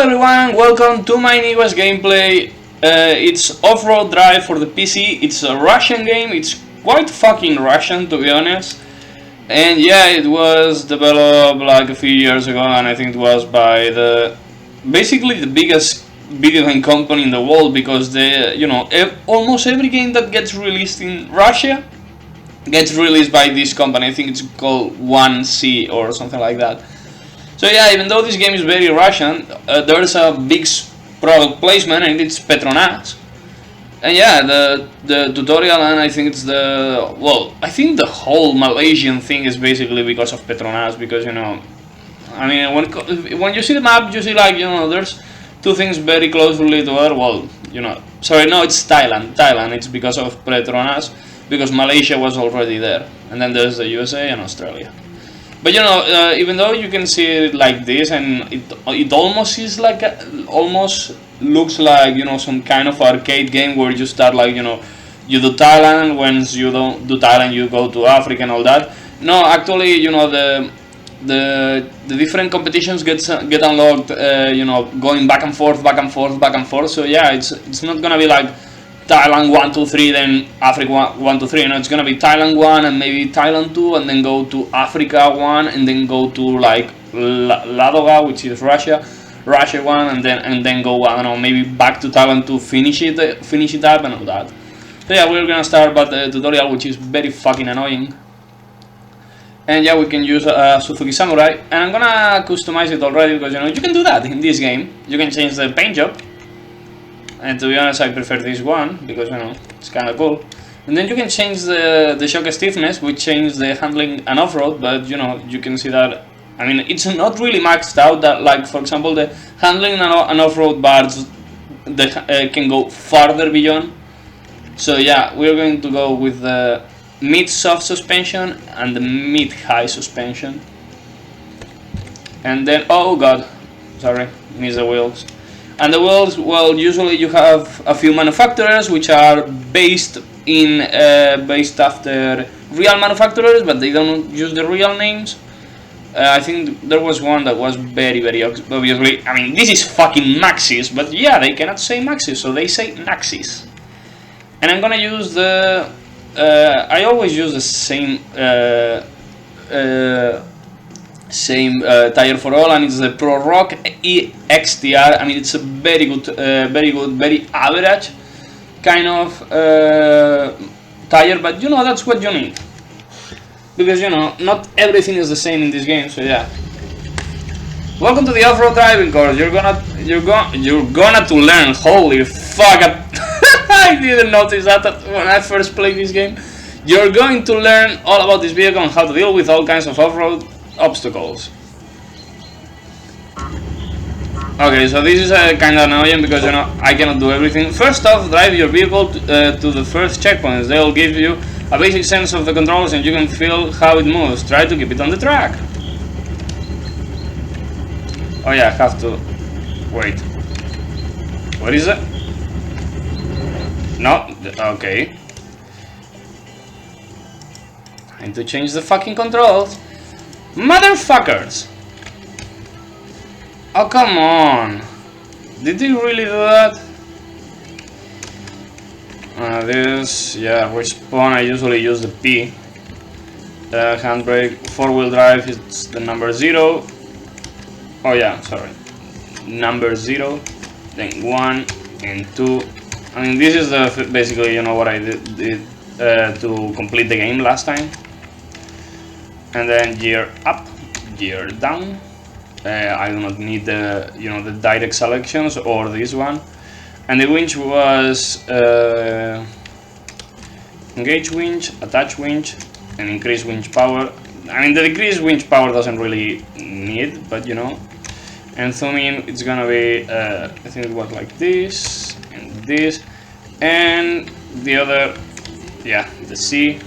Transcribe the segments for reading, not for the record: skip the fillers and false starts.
everyone, welcome to my newest gameplay. It's Offroad Drive for the PC. It's a Russian game. It's quite fucking Russian, to be honest. And yeah, it was developed like a few years ago, and I think it was by basically the biggest video game company in the world, because almost every game that gets released in Russia gets released by this company. I think it's called 1C or something like that. So yeah, even though this game is very Russian, there's a big product placement, and it's Petronas. And yeah, the tutorial, and I think it's I think the whole Malaysian thing is basically because of Petronas, because I mean, when you see the map, you see there's two things very closely to her. Sorry, no, it's Thailand. It's because of Petronas, because Malaysia was already there, and then there's the USA and Australia. But even though you can see it like this, and it almost is like almost looks like some kind of arcade game where you start you do Thailand. Once you don't do Thailand, you go to Africa and all that. No, actually, the different competitions get unlocked. Going back and forth. So yeah, it's not gonna be like Thailand 1, 2, 3, then Africa 1, 2, 3. It's gonna be Thailand 1 and maybe Thailand 2, and then go to Africa 1, and then go to Ladoga, which is Russia 1, and then go, I don't know, maybe back to Thailand to finish it up and all that. So yeah, we're gonna start by the tutorial, which is very fucking annoying. And yeah, we can use Suzuki Samurai, and I'm gonna customize it already, because you can do that in this game. You can change the paint job. And to be honest, I prefer this one, because it's kind of cool. And then you can change the shock stiffness, which changes the handling and off-road. But you can see that, I mean, it's not really maxed out. That, like, for example, the handling and off-road bars can go farther beyond. So yeah, we're going to go with the mid-soft suspension and the mid-high suspension. And then, oh god, sorry, missed the wheels. And the wheels, well, usually you have a few manufacturers which are based after real manufacturers, but they don't use the real names. I think there was one that was very, very obviously. I mean, this is fucking Maxis, but yeah, they cannot say Maxis, so they say Naxis. And I'm gonna use I always use the same tire for all, and it's the Pro Rock XTR. I mean, it's a very good, very average kind of tire, but that's what you need, because not everything is the same in this game. So yeah, welcome to the off-road driving course. You're gonna to learn. Holy fuck! I didn't notice that when I first played this game. You're going to learn all about this vehicle and how to deal with all kinds of off-road obstacles. Okay, so this is kind of annoying, because I cannot do everything. First off, drive your vehicle to the first checkpoints. They'll give you a basic sense of the controls, and you can feel how it moves. Try to keep it on the track. Oh yeah, I have to wait. What is it? No, okay. I need to change the fucking controls. Motherfuckers! Oh, come on! Did they really do that? Which spawn I usually use the P. Handbrake, 4-wheel drive, it's the number 0. Oh yeah, sorry. Number 0, then 1 and 2. I mean, this is basically, what I did to complete the game last time. And then gear up, gear down. I do not need the the direct selections or this one. And the winch was engage winch, attach winch, and increase winch power. I mean, the decrease winch power doesn't really need, but And zoom in, it's gonna be I think it was like this and this, and the other, yeah, the C.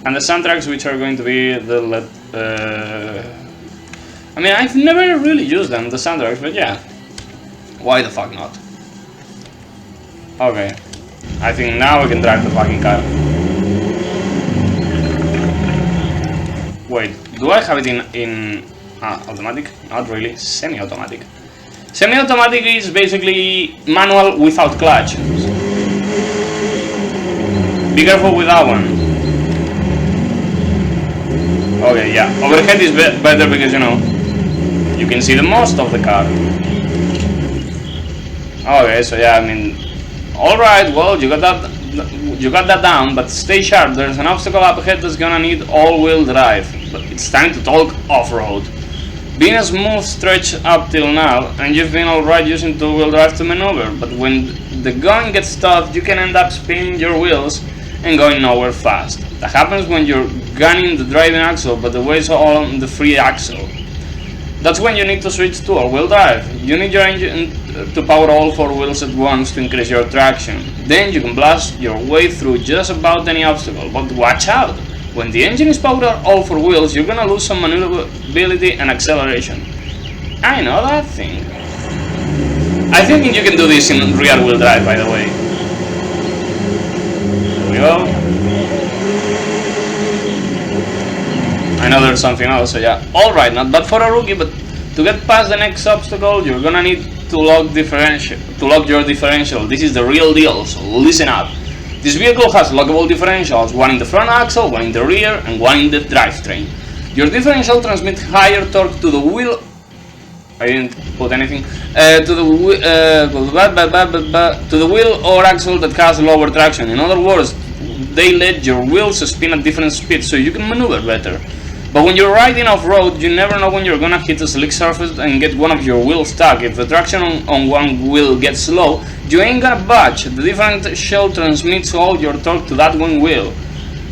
And the soundtracks, which are going to be the I mean, I've never really used them, the soundtracks, but yeah, why the fuck not? Okay, I think now we can drive the fucking car. Wait, do I have it in automatic? Not really, semi-automatic. Semi-automatic is basically manual without clutch. Be careful with that one. Okay, yeah, overhead is better because, you know, you can see the most of the car. Okay, so yeah, I mean, alright, well, you got that down, but stay sharp. There's an obstacle up ahead that's gonna need all-wheel drive, but it's time to talk off-road. Being a smooth stretch up till now, and you've been alright using two-wheel drive to maneuver, but when the going gets tough, you can end up spinning your wheels and going nowhere fast. That happens when you're gunning the driving axle, but the weight's all on the free axle. That's when you need to switch to all-wheel drive. You need your engine to power all four wheels at once to increase your traction. Then you can blast your way through just about any obstacle, but watch out! When the engine is powered on all four wheels, you're gonna lose some maneuverability and acceleration. I know that thing. I think you can do this in rear-wheel drive, by the way. There we go. I know there's something else, so yeah. Alright, not bad for a rookie, but to get past the next obstacle, you're gonna need to lock your differential. This is the real deal, so listen up. This vehicle has lockable differentials, one in the front axle, one in the rear, and one in the drivetrain. Your differential transmits higher torque to the wheel. I didn't put anything. To the wheel or axle that has lower traction. In other words, they let your wheels spin at different speeds, so you can maneuver better. But when you're riding off-road, you never know when you're gonna hit a slick surface and get one of your wheels stuck. If the traction on one wheel gets low, you ain't gonna budge. The differential transmits all your torque to that one wheel.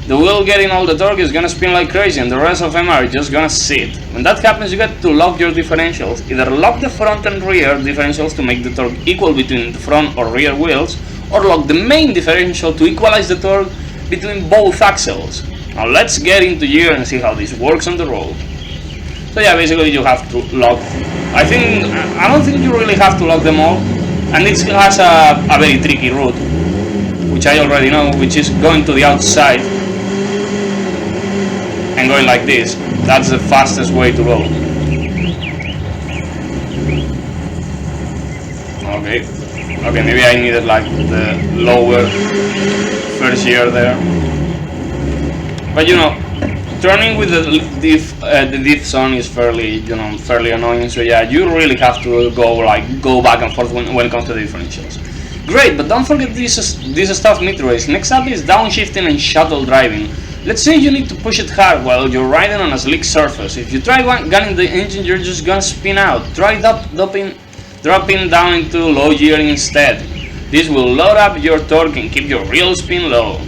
The wheel getting all the torque is gonna spin like crazy, and the rest of them are just gonna sit. When that happens, you got to lock your differentials. Either lock the front and rear differentials to make the torque equal between the front or rear wheels, or lock the main differential to equalize the torque between both axles. Now let's get into gear and see how this works on the road. So yeah, basically you have to lock. I don't think you really have to lock them all, and it has a very tricky route, which I already know, which is going to the outside and going like this. That's the fastest way to go. Okay, maybe I needed like the lower first gear there. But you know, turning with the diff zone is fairly annoying. So yeah, you really have to go back and forth when it comes to the differentials. Great, but don't forget this stuff mid-race. Next up is downshifting and shuttle driving. Let's say you need to push it hard while you're riding on a slick surface. If you try gunning the engine, you're just gonna spin out. Try dropping down into low gearing instead. This will load up your torque and keep your real spin low.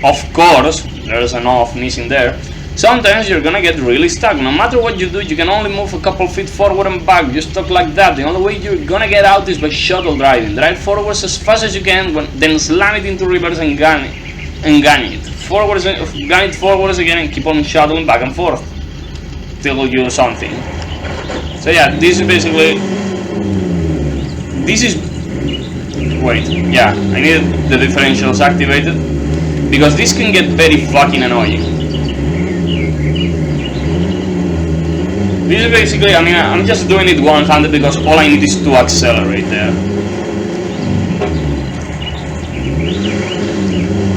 Of course, there's an off missing there. Sometimes you're gonna get really stuck. No matter what you do, you can only move a couple feet forward and back. You're stuck like that. The only way you're gonna get out is by shuttle driving. Drive forwards as fast as you can, then slam it into reverse and gun it. Gun it forwards again and keep on shuttling back and forth till you do something. So yeah, this is basically. Wait, yeah, I needed the differentials activated because this can get very fucking annoying. This is basically, I mean, I'm just doing it one-handed because all I need is to accelerate there.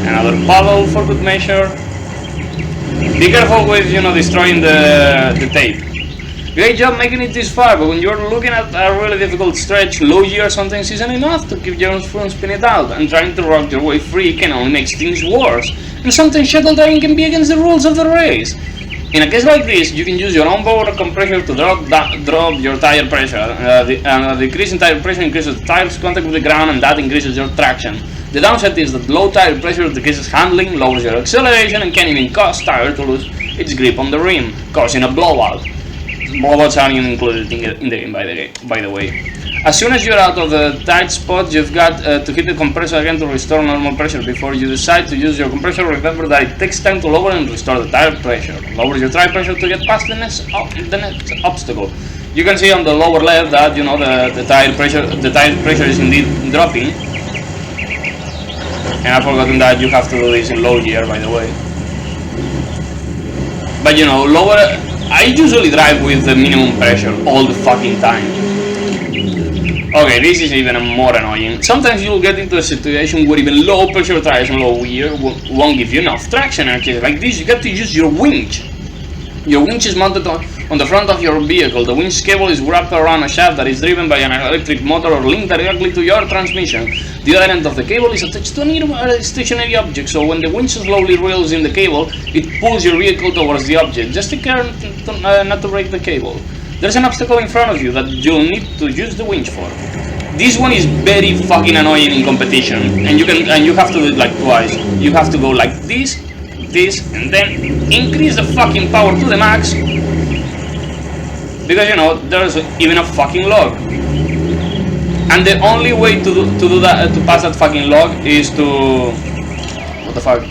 Another paddle for good measure. Be careful with, destroying the tape. Great job making it this far, but when you're looking at a really difficult stretch, low gear sometimes isn't enough to keep your front spin it out, and trying to rock your way free can only make things worse, and sometimes shuttle driving can be against the rules of the race. In a case like this, you can use your onboard compressor to drop your tire pressure, and a decrease in tire pressure increases the tire's contact with the ground, and that increases your traction. The downside is that low tire pressure decreases handling, lowers your acceleration, and can even cause tire to lose its grip on the rim, causing a blowout. Blowouts aren't included in the game, by the way. As soon as you're out of the tight spot, you've got to hit the compressor again to restore normal pressure. Before you decide to use your compressor, remember that it takes time to lower and restore the tire pressure. Lower your tire pressure to get past the next obstacle. You can see on the lower left that the tire pressure is indeed dropping. And I've forgotten that you have to do this in low gear, by the way. But lower. I usually drive with the minimum pressure all the fucking time. Okay, this is even more annoying. Sometimes you'll get into a situation where even low pressure tires and low gear won't give you enough traction, and in cases like this you get to use your winch. Your winch is mounted on the front of your vehicle. The winch cable is wrapped around a shaft that is driven by an electric motor or linked directly to your transmission. The other end of the cable is attached to a stationary object, so when the winch slowly reels in the cable, it pulls your vehicle towards the object. Just take care not to break the cable. There's an obstacle in front of you that you'll need to use the winch for. This one is very fucking annoying in competition, and you have to do it like twice. You have to go like this, and then increase the fucking power to the max, because you know there's even a fucking log, and the only way to do that, to pass that fucking log, is to what the fuck.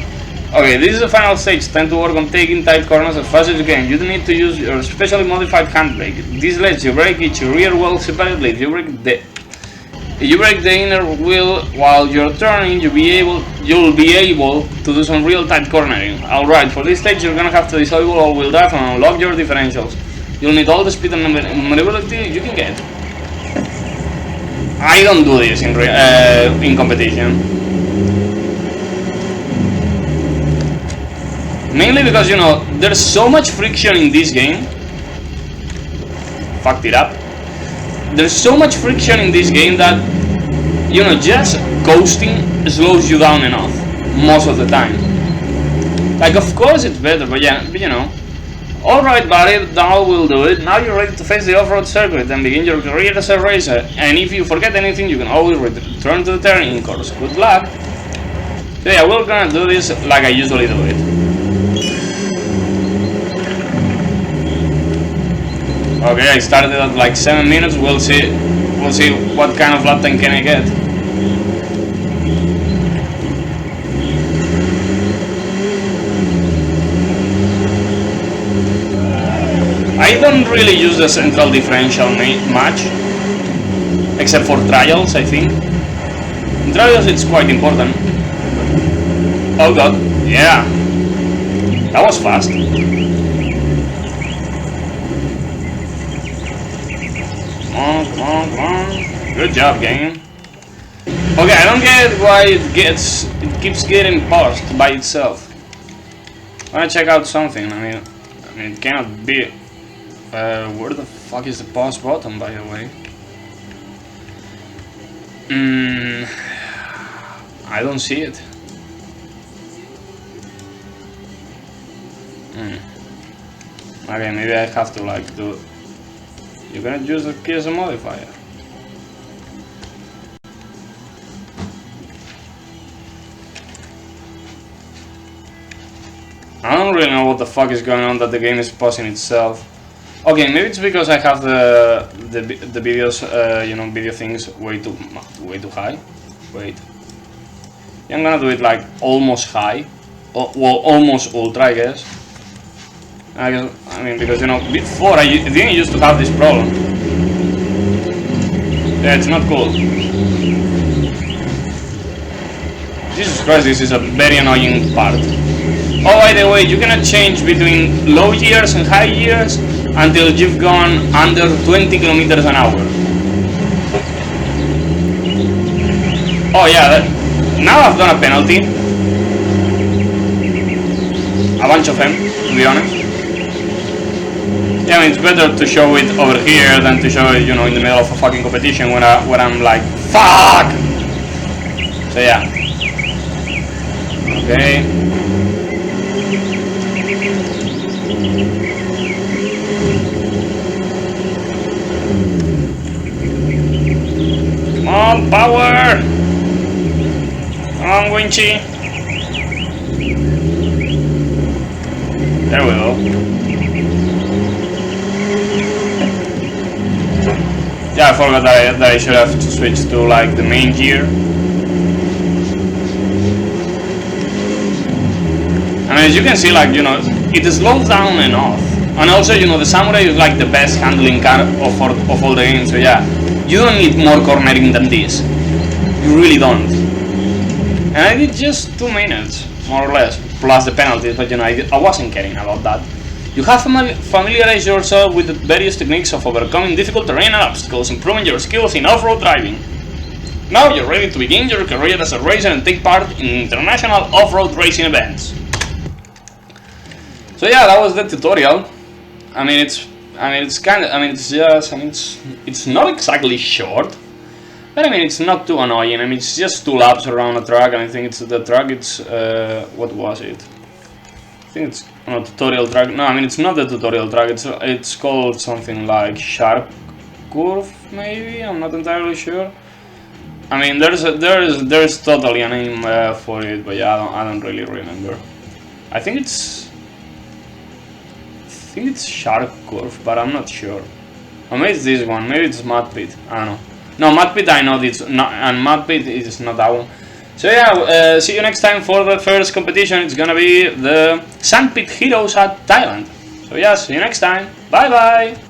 Okay, this is the final stage. Time to work on taking tight corners as fast as you can. You don't need to use your specially modified handbrake. This lets you brake each rear wheel separately. If you brake the inner wheel while you're turning, you'll be able to do some real tight cornering. Alright, for this stage you're gonna have to disable all-wheel drive and unlock your differentials. You'll need all the speed and maneuverability you can get. I don't do this in competition. Mainly because, you know, there's so much friction in this game. Fucked it up. There's so much friction in this game that, you know, just coasting slows you down enough most of the time. Like, of course it's better, but yeah, you know. Alright buddy, now we'll do it. Now you're ready to face the off-road circuit and begin your career as a racer. And if you forget anything, you can always return to the turning course. Good luck. So yeah, we're gonna do this like I usually do it. Okay, I started at like 7 minutes. We'll see what kind of lap time can I get. I don't really use the central differential much, except for trials, I think. In trials it's quite important. Oh god, yeah, that was fast. Come on. Good job, game. Okay, I don't get why it keeps getting paused by itself. I wanna check out something. I mean, it cannot be. Where the fuck is the pause button, by the way? I don't see it. Okay, maybe I have to like do. You're gonna use the key as a modifier. I don't really know what the fuck is going on that the game is pausing itself. Okay, maybe it's because I have the videos, you know, video things way too high. Wait, yeah, I'm gonna do it like almost high, well, almost ultra, I guess. I mean, because you know, before I didn't used to have this problem. Yeah, it's not cool. Jesus Christ, this is a very annoying part. Oh, by the way, you cannot change between low gears and high gears until you've gone under 20 kilometers an hour. Oh yeah, now I've done a penalty. A bunch of them, to be honest. Yeah, I mean, it's better to show it over here than to show it, you know, in the middle of a fucking competition when I'm like, fuck! So yeah. Okay. Come on, power! Come on, Winchy! There we go. Yeah, I forgot that I should have to switch to like the main gear. And as you can see, like, you know, it slows down enough. And also, you know, the Samurai is like the best handling car of all the games. So yeah, you don't need more cornering than this. You really don't. And I did just 2 minutes, more or less, plus the penalties. But you know, I wasn't caring about that. You have familiarized yourself with the various techniques of overcoming difficult terrain and obstacles, improving your skills in off-road driving. Now you're ready to begin your career as a racer and take part in international off-road racing events. So yeah, that was the tutorial. It's not exactly short, but it's not too annoying. It's just 2 laps around a track, and I think the track. What was it? I think it's a tutorial track. No, it's not the tutorial track. It's called something like Sharp Curve, maybe. I'm not entirely sure. There's totally a name for it, but yeah, I don't really remember. I think it's Sharp Curve, but I'm not sure. Or maybe it's this one. Maybe it's Mud Pit. I don't know. No, Mud Pit I know it's not, and Mud Pit is not that one. So yeah, see you next time for the first competition. It's gonna be the Sandpit Heroes at Thailand. So yeah, see you next time. Bye bye.